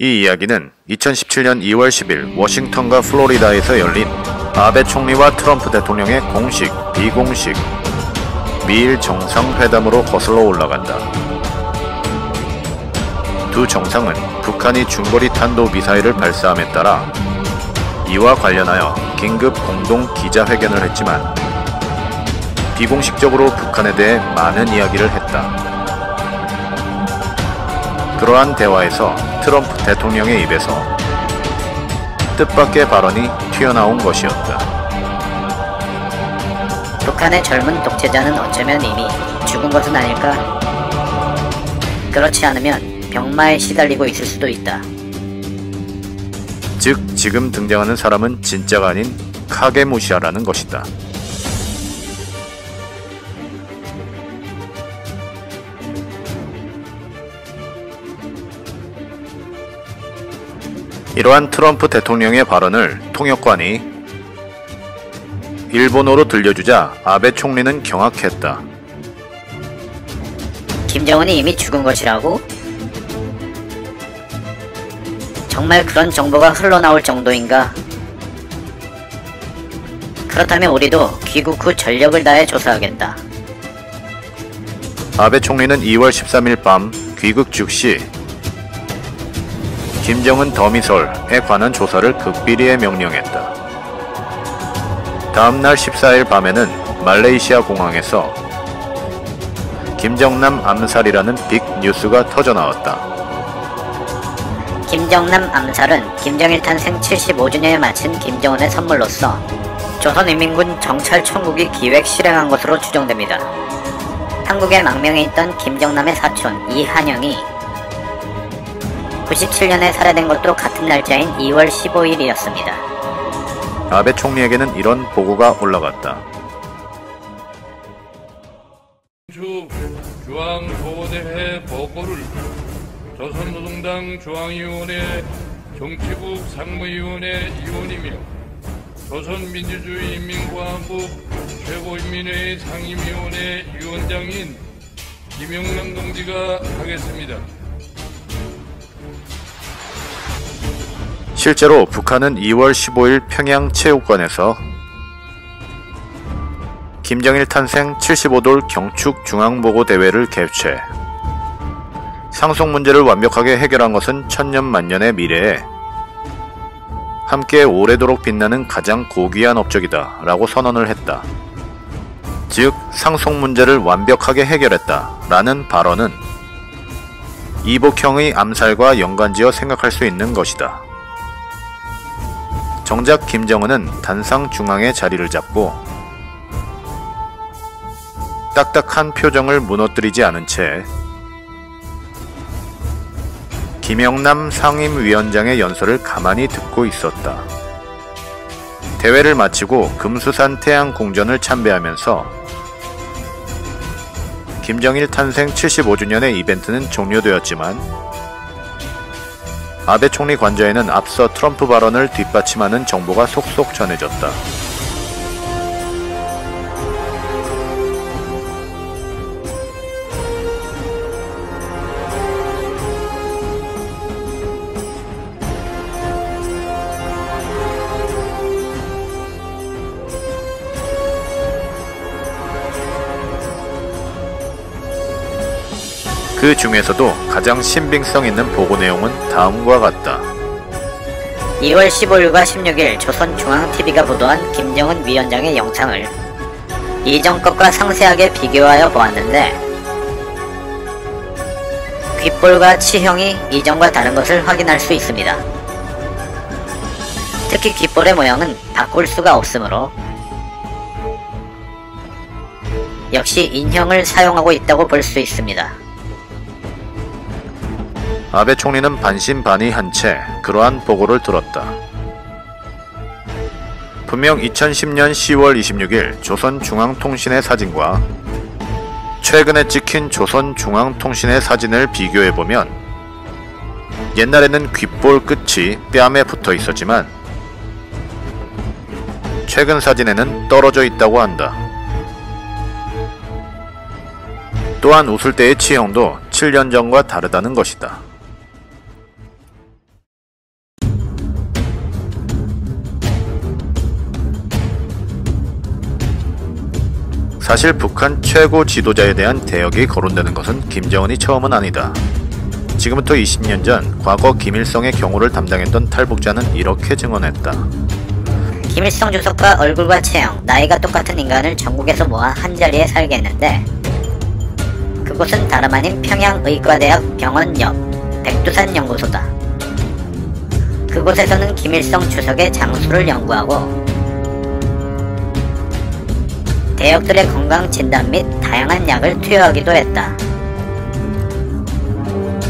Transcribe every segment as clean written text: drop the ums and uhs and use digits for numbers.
이 이야기는 2017년 2월 10일 워싱턴과 플로리다에서 열린 아베 총리와 트럼프 대통령의 공식, 비공식 미일 정상회담으로 거슬러 올라간다. 두 정상은 북한이 중거리 탄도미사일을 발사함에 따라 이와 관련하여 긴급 공동 기자회견을 했지만 비공식적으로 북한에 대해 많은 이야기를 했다. 그러한 대화에서 트럼프 대통령의 입에서 뜻밖의 발언이 튀어나온 것이었다. 북한의 젊은 독재자는 어쩌면 이미 죽은 것은 아닐까? 그렇지 않으면 병마에 시달리고 있을 수도 있다. 즉, 지금 등장하는 사람은 진짜가 아닌 카게무시아라는 것이다. 이러한 트럼프 대통령의 발언을 통역관이 일본어로 들려주자 아베 총리는 경악했다. 김정은이 이미 죽은 것이라고? 정말 그런 정보가 흘러나올 정도인가? 그렇다면 우리도 귀국 후 전력을 다해 조사하겠다. 아베 총리는 2월 13일 밤 귀국 즉시 김정은 더미설에 관한 조사를 극비리에 명령했다. 다음날 14일 밤에는 말레이시아 공항에서 김정남 암살이라는 빅 뉴스가 터져나왔다. 김정남 암살은 김정일 탄생 75주년에 마친 김정은의 선물로서 조선인민군 정찰총국이 기획 실행한 것으로 추정됩니다. 한국의 망명에 있던 김정남의 사촌 이한영이 97년에 살해된 것도 같은 날짜인 2월 15일이었습니다. 아베 총리에게는 이런 보고가 올라갔다. 중앙보고대회 보고를 조선노동당 중앙위원회 정치국 상무위원회 위원이며 조선민주주의인민공화국 최고인민회의 상임위원회 위원장인 김영남 동지가 하겠습니다. 실제로 북한은 2월 15일 평양체육관에서 김정일 탄생 75돌 경축 중앙보고대회를 개최. 상속 문제를 완벽하게 해결한 것은 천년만년의 미래에 함께 오래도록 빛나는 가장 고귀한 업적이다 라고 선언을 했다. 즉, 상속 문제를 완벽하게 해결했다 라는 발언은 이복형의 암살과 연관지어 생각할 수 있는 것이다. 정작 김정은은 단상 중앙에 자리를 잡고 딱딱한 표정을 무너뜨리지 않은 채 김영남 상임위원장의 연설을 가만히 듣고 있었다. 대회를 마치고 금수산 태양궁전을 참배하면서 김정일 탄생 75주년의 이벤트는 종료되었지만 아베 총리 관저에는 앞서 트럼프 발언을 뒷받침하는 정보가 속속 전해졌다. 그 중에서도 가장 신빙성 있는 보고 내용은 다음과 같다. 2월 15일과 16일 조선중앙TV가 보도한 김정은 위원장의 영상을 이전 것과 상세하게 비교하여 보았는데 귓볼과 치형이 이전과 다른 것을 확인할 수 있습니다. 특히 귓볼의 모양은 바꿀 수가 없으므로 역시 인형을 사용하고 있다고 볼 수 있습니다. 아베 총리는 반신반의한 채 그러한 보고를 들었다. 분명 2010년 10월 26일 조선중앙통신의 사진과 최근에 찍힌 조선중앙통신의 사진을 비교해보면 옛날에는 귓볼 끝이 뺨에 붙어 있었지만 최근 사진에는 떨어져 있다고 한다. 또한 웃을 때의 치형도 7년 전과 다르다는 것이다. 사실 북한 최고 지도자에 대한 대역이 거론되는 것은 김정은이 처음은 아니다. 지금부터 20년 전 과거 김일성의 경호를 담당했던 탈북자는 이렇게 증언했다. 김일성 주석과 얼굴과 체형, 나이가 똑같은 인간을 전국에서 모아 한자리에 살게 했는데 그곳은 다름 아닌 평양의과대학 병원 옆 백두산 연구소다. 그곳에서는 김일성 주석의 장수를 연구하고 대역들의 건강 진단 및 다양한 약을 투여하기도 했다.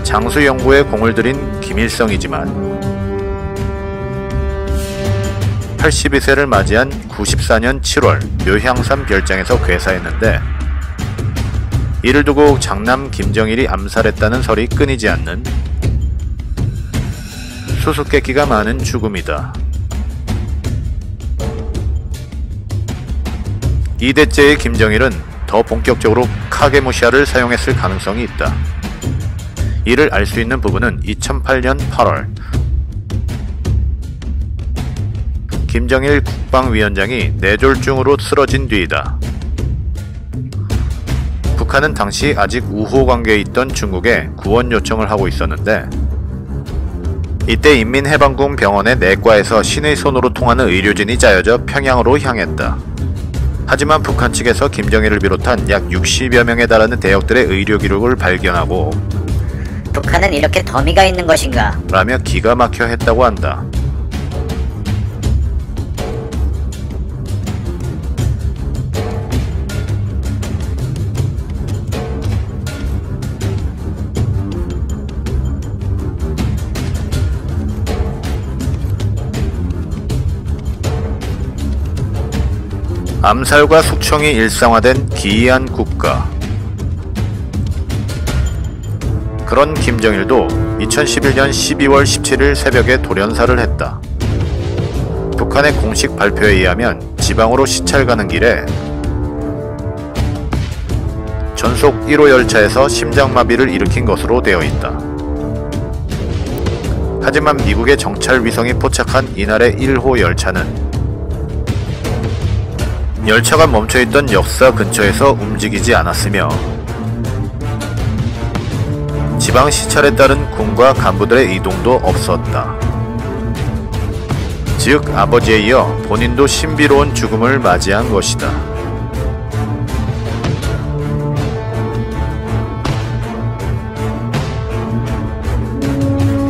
장수 연구에 공을 들인 김일성이지만 82세를 맞이한 94년 7월 묘향산 별장에서 괴사했는데 이를 두고 장남 김정일이 암살했다는 설이 끊이지 않는 수수께끼가 많은 죽음이다. 이대째의 김정일은 더 본격적으로 카게무시아를 사용했을 가능성이 있다. 이를 알 수 있는 부분은 2008년 8월 김정일 국방위원장이 뇌졸중으로 쓰러진 뒤이다. 북한은 당시 아직 우호 관계에 있던 중국에 구원 요청을 하고 있었는데 이때 인민해방군 병원의 내과에서 신의 손으로 통하는 의료진이 짜여져 평양으로 향했다. 하지만 북한 측에서 김정일을 비롯한 약 60여 명에 달하는 대역들의 의료 기록을 발견하고 북한은 이렇게 더미가 있는 것인가? 라며 기가 막혀 했다고 한다. 암살과 숙청이 일상화된 기이한 국가. 그런 김정일도 2011년 12월 17일 새벽에 돌연사를 했다. 북한의 공식 발표에 의하면 지방으로 시찰 가는 길에 전속 1호 열차에서 심장마비를 일으킨 것으로 되어 있다. 하지만 미국의 정찰 위성이 포착한 이날의 1호 열차는 열차가 멈춰있던 역사 근처에서 움직이지 않았으며 지방 시찰에 따른 군과 간부들의 이동도 없었다. 즉 아버지에 이어 본인도 신비로운 죽음을 맞이한 것이다.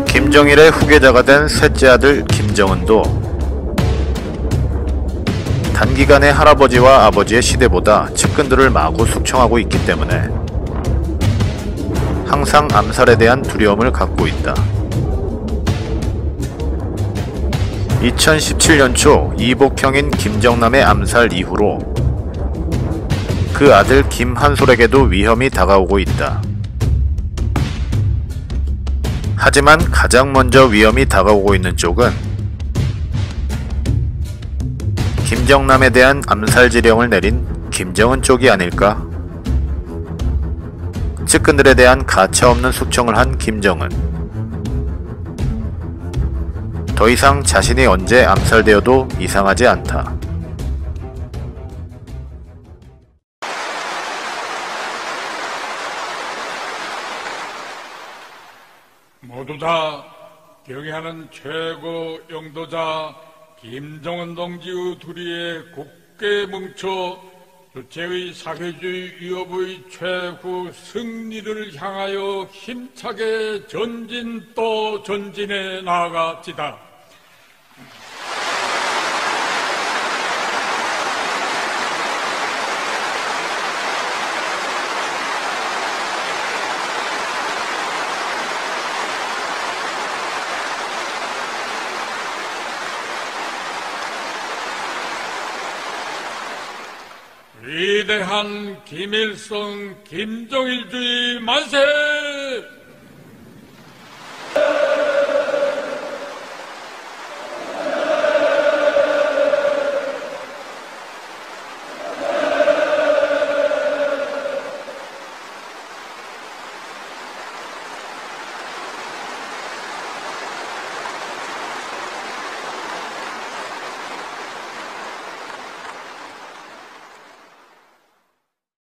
김정일의 후계자가 된 셋째 아들 김정은도 단기간에 할아버지와 아버지의 시대보다 측근들을 마구 숙청하고 있기 때문에 항상 암살에 대한 두려움을 갖고 있다. 2017년 초 이복형인 김정남의 암살 이후로 그 아들 김한솔에게도 위험이 다가오고 있다. 하지만 가장 먼저 위험이 다가오고 있는 쪽은 김정남에 대한 암살 지령을 내린 김정은 쪽이 아닐까? 측근들에 대한 가차없는 숙청을 한 김정은. 더 이상 자신이 언제 암살되어도 이상하지 않다. 모두 다 경애하는 최고 영도자 김정은 동지의 두리에 굳게 뭉쳐 주체의 사회주의 위협의 최후 승리를 향하여 힘차게 전진 또 전진해 나아갑시다. 위대한 김일성 김정일주의 만세!